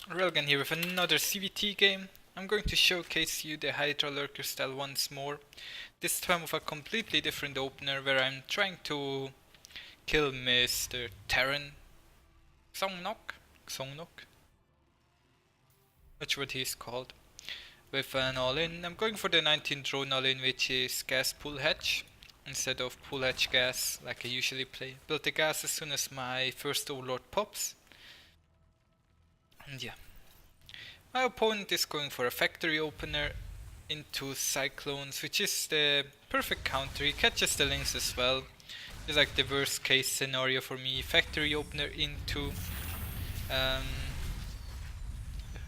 Railgan here with another ZvT game. I'm going to showcase you the Hydra Lurker style once more. This time with a completely different opener where I'm trying to kill Mr. Terran Xongnok? Not sure what he's called. With an Allin. I'm going for the 19 drone Allin, which is gas pull hatch instead of pull hatch gas like I usually play. Build the gas as soon as my first overlord pops. And yeah. My opponent is going for a factory opener into Cyclones, which is the perfect counter. He catches the links as well. It's like the worst case scenario for me. Factory opener into...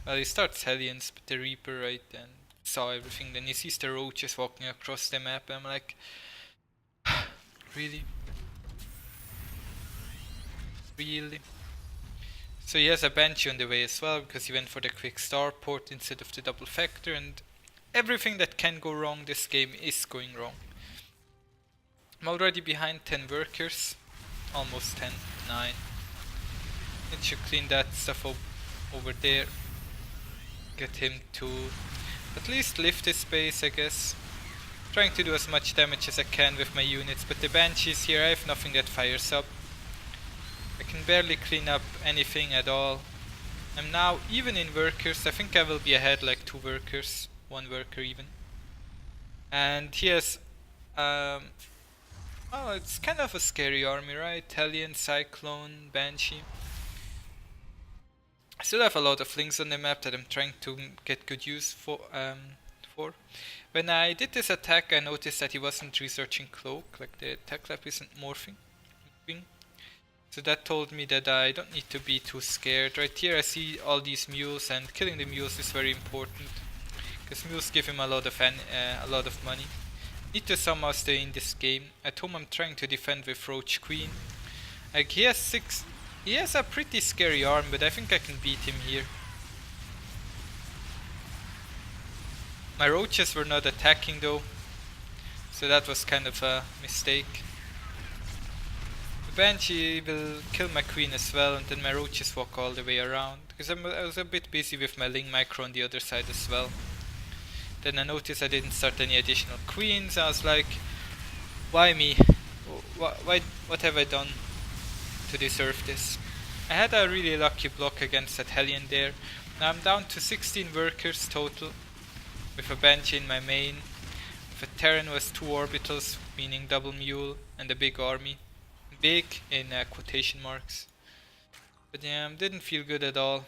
well, he starts Hellions, but the Reaper, right, and saw everything. Then he sees the roaches walking across the map, and I'm like... really? Really? So he has a Banshee on the way as well, because he went for the quick starport instead of the double factor, and everything that can go wrong this game is going wrong. I'm already behind 10 workers, almost 10, 9. Need to clean that stuff up over there. Get him to at least lift his base, I guess. Trying to do as much damage as I can with my units, but the Banshees here, I have nothing that fires up. I can barely clean up anything at all. I'm now even in workers. I think I will be ahead like 2 workers, 1 worker even. And he has oh, it's kind of a scary army, right? Hellion, Cyclone, Banshee. I still have a lot of links on the map that I'm trying to get good use for. When I did this attack, I noticed that he wasn't researching cloak, like the attack lab isn't moving. So that told me that I don't need to be too scared. Right here I see all these mules, and killing the mules is very important, because mules give him a lot of money. Need to somehow stay in this game. At home I'm trying to defend with Roach Queen. Like he has a pretty scary arm, but I think I can beat him here. My roaches were not attacking though, so that was kind of a mistake. Banshee will kill my queen as well, and then my roaches walk all the way around, because I was a bit busy with my Ling micro on the other side as well. Then I noticed I didn't start any additional queens. I was like, why me? What have I done to deserve this? I had a really lucky block against that Hellion there. Now I'm down to 16 workers total, with a Banshee in my main, with a Terran was 2 orbitals, meaning double mule, and a big army. Big in quotation marks. But yeah, didn't feel good at all.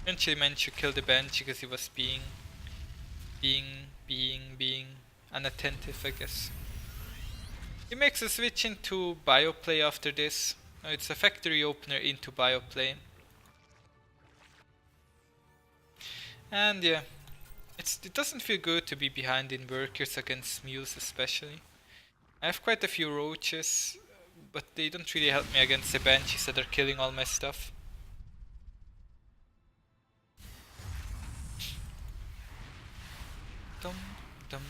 Eventually managed to kill the Banshee because he was being unattentive, I guess. He makes a switch into bioplay after this. No, it's a factory opener into bioplay. And yeah, it doesn't feel good to be behind in workers against mules especially. I have quite a few roaches, but they don't really help me against the Banshees that are killing all my stuff. Dum, dum.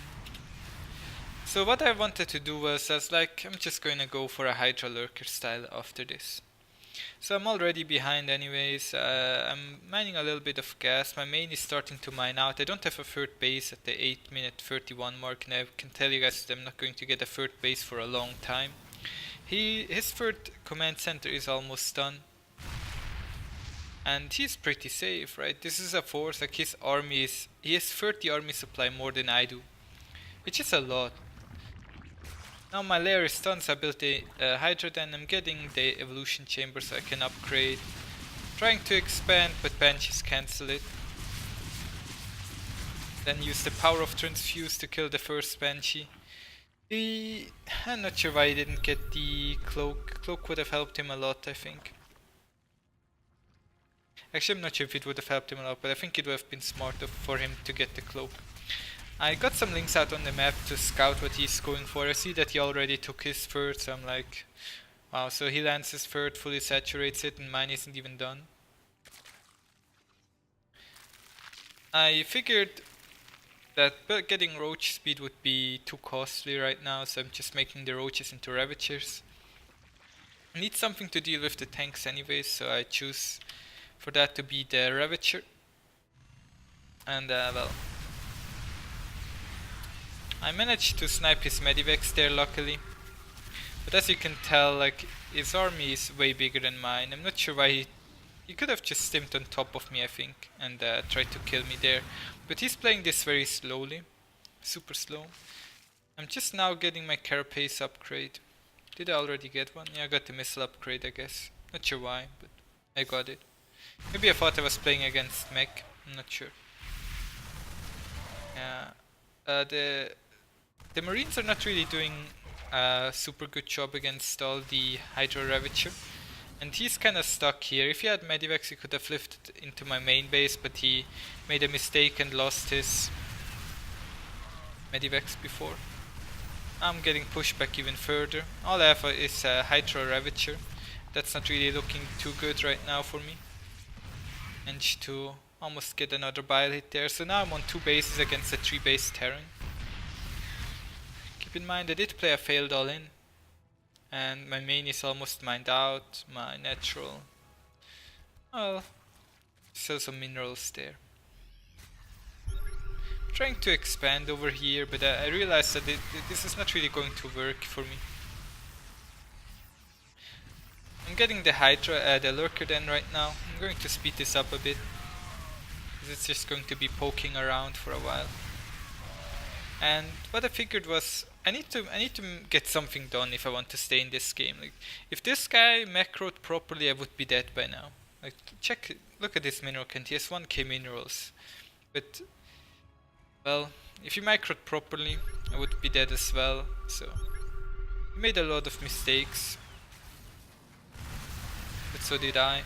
So what I wanted to do was, I'm just going to go for a Hydra Lurker style after this. So I'm already behind anyways. I'm mining a little bit of gas. My main is starting to mine out. I don't have a third base at the 8-minute 31 mark, and I can tell you guys that I'm not going to get a third base for a long time. His third command center is almost done, and he's pretty safe, right? This is a force, like his army is, he has 30 army supply more than I do, which is a lot. Now my lair is done, so I built the Hydra, and I'm getting the evolution chamber so I can upgrade. Trying to expand, but Banshees cancel it. Then use the power of transfuse to kill the first Banshee. I'm not sure why I didn't get the cloak. Cloak would have helped him a lot, I think. Actually, I'm not sure if it would have helped him a lot, but I think it would have been smarter for him to get the cloak. I got some links out on the map to scout what he's going for. I see that he already took his third, so I'm like, wow, so he lands his third, fully saturates it, and mine isn't even done. I figured that getting roach speed would be too costly right now, so I'm just making the roaches into Ravagers. I need something to deal with the tanks anyways, so I choose for that to be the Ravager. And well, I managed to snipe his Medivacs there luckily. But as you can tell, like, his army is way bigger than mine. I'm not sure why he could have just stimmed on top of me, I think, and tried to kill me there. But he's playing this very slowly, super slow. I'm just now getting my carapace upgrade. Did I already get one? Yeah, I got the missile upgrade, I guess. Not sure why, but I got it. Maybe I thought I was playing against mech. I'm not sure. Yeah. The Marines are not really doing a super good job against all the Hydro Ravager. And he's kinda stuck here. If he had Medivacs he could have lifted into my main base, but he made a mistake and lost his Medivacs before. I'm getting pushed back even further. All I have is Hydro Ravager. That's not really looking too good right now for me. Managed to almost get another bile hit there. So now I'm on 2 bases against a 3 base Terran. Keep in mind I did play a failed Allin. And my main is almost mined out. My natural. Well, still some minerals there. Trying to expand over here, but I realized that this is not really going to work for me. I'm getting the Hydra, the Lurker then right now. I'm going to speed this up a bit, because it's just going to be poking around for a while. And what I figured was, I need to get something done if I want to stay in this game. Like, if this guy macroed properly, I would be dead by now. Like, look at this mineral count. He has 1k minerals, but well, if he macroed properly, I would be dead as well. So he made a lot of mistakes, but so did I.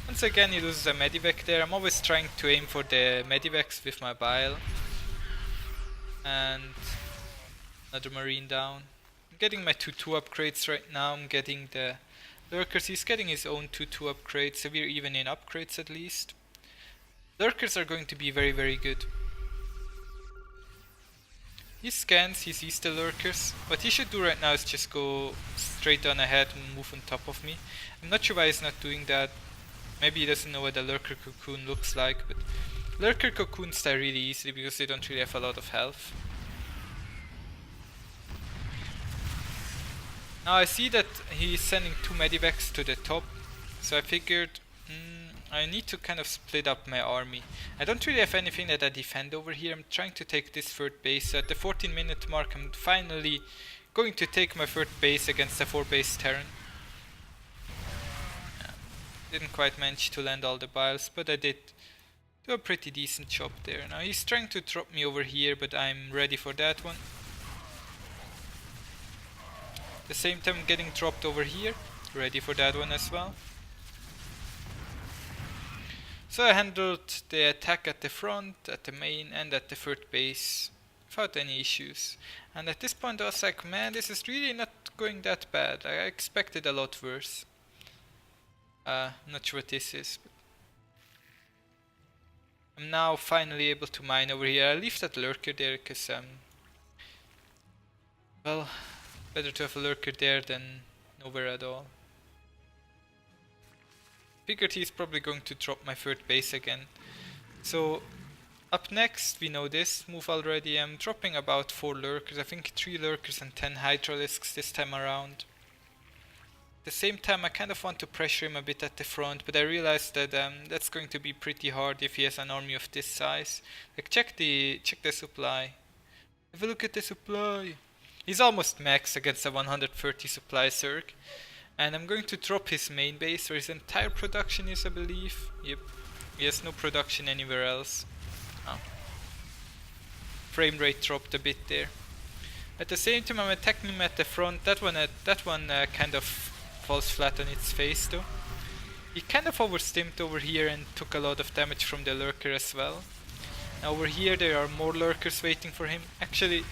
Once again, he loses a Medivac there. I'm always trying to aim for the Medivacs with my bile. And another Marine down. I'm getting my 2-2 upgrades right now. I'm getting the Lurkers. He's getting his own 2-2 upgrades, so we're even in upgrades at least. Lurkers are going to be very, very good. He scans, he sees the Lurkers. What he should do right now is just go straight on ahead and move on top of me. I'm not sure why he's not doing that. Maybe he doesn't know what a Lurker Cocoon looks like, but Lurker Cocoons die really easily because they don't really have a lot of health. Now I see that he's sending 2 Medivacs to the top, so I figured I need to kind of split up my army. I don't really have anything that I defend over here. I'm trying to take this 3rd base. So at the 14-minute mark I'm finally going to take my 3rd base against a 4 base Terran. Yeah, didn't quite manage to land all the biles, but I did do a pretty decent job there. Now he's trying to drop me over here, but I'm ready for that one. At the same time getting dropped over here, ready for that one as well. So I handled the attack at the front, at the main and at the 3rd base without any issues. And at this point I was like, man, this is really not going that bad. I expected a lot worse. Not sure what this is, but I'm now finally able to mine over here. I leave that Lurker there because well, better to have a Lurker there than nowhere at all. Figured he's probably going to drop my 3rd base again. So up next, we know this move already. I'm dropping about 4 Lurkers, I think 3 Lurkers and 10 Hydralisks this time around. At the same time I kind of want to pressure him a bit at the front, but I realized that that's going to be pretty hard if he has an army of this size. Like check the supply. Have a look at the supply. He's almost max against a 130 supply Zerg. And I'm going to drop his main base where his entire production is, I believe. Yep. He has no production anywhere else. Oh. Frame rate dropped a bit there. At the same time I'm attacking him at the front. That one kind of falls flat on its face though. He kind of overstimmed over here and took a lot of damage from the Lurker as well. Now over here there are more Lurkers waiting for him. Actually,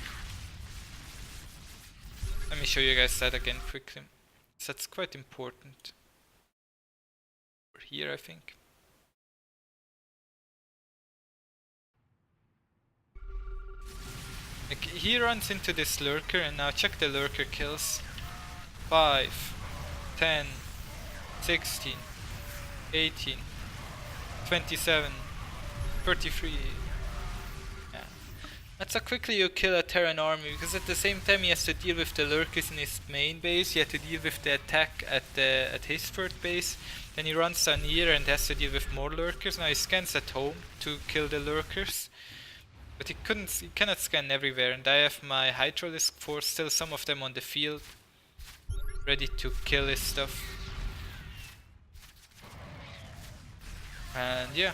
let me show you guys that again quickly. So that's quite important. Over here, I think. Like, he runs into this Lurker, and now check the Lurker kills. 5, 10, 16, 18, 27, 33. Yeah. That's how quickly you kill a Terran army, because at the same time he has to deal with the lurkers in his main base, he had to deal with the attack at his third base, then he runs down here and has to deal with more lurkers. Now he scans at home to kill the lurkers, but he cannot scan everywhere, and I have my Hydralisk force, still some of them on the field, ready to kill his stuff. And yeah,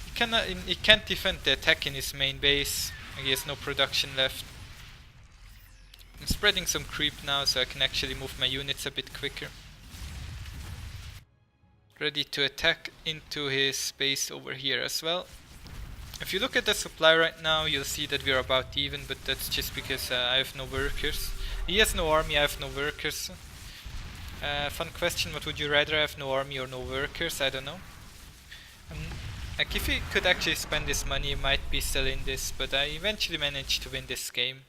he can't defend the attack in his main base. He has no production left. I'm spreading some creep now so I can actually move my units a bit quicker. Ready to attack into his base over here as well. If you look at the supply right now, you'll see that we're about even, but that's just because I have no workers. He has no army, I have no workers. Fun question, what would you rather have, no army or no workers? I don't know. Like if he could actually spend this money, he might be still in this, but I eventually managed to win this game.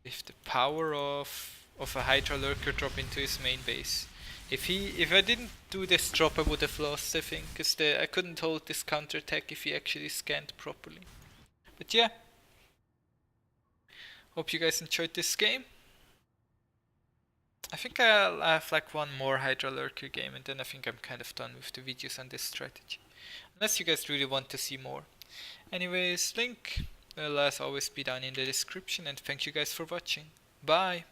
With the power of a Hydra Lurker drop into his main base. If I didn't do this drop, I would have lost, I think, because I couldn't hold this counterattack if he actually scanned properly. But yeah, hope you guys enjoyed this game. I think I'll have like one more Hydra Lurker game, and then I think I'm kind of done with the videos on this strategy. Unless you guys really want to see more. Anyways, link will as always be down in the description, and thank you guys for watching. Bye!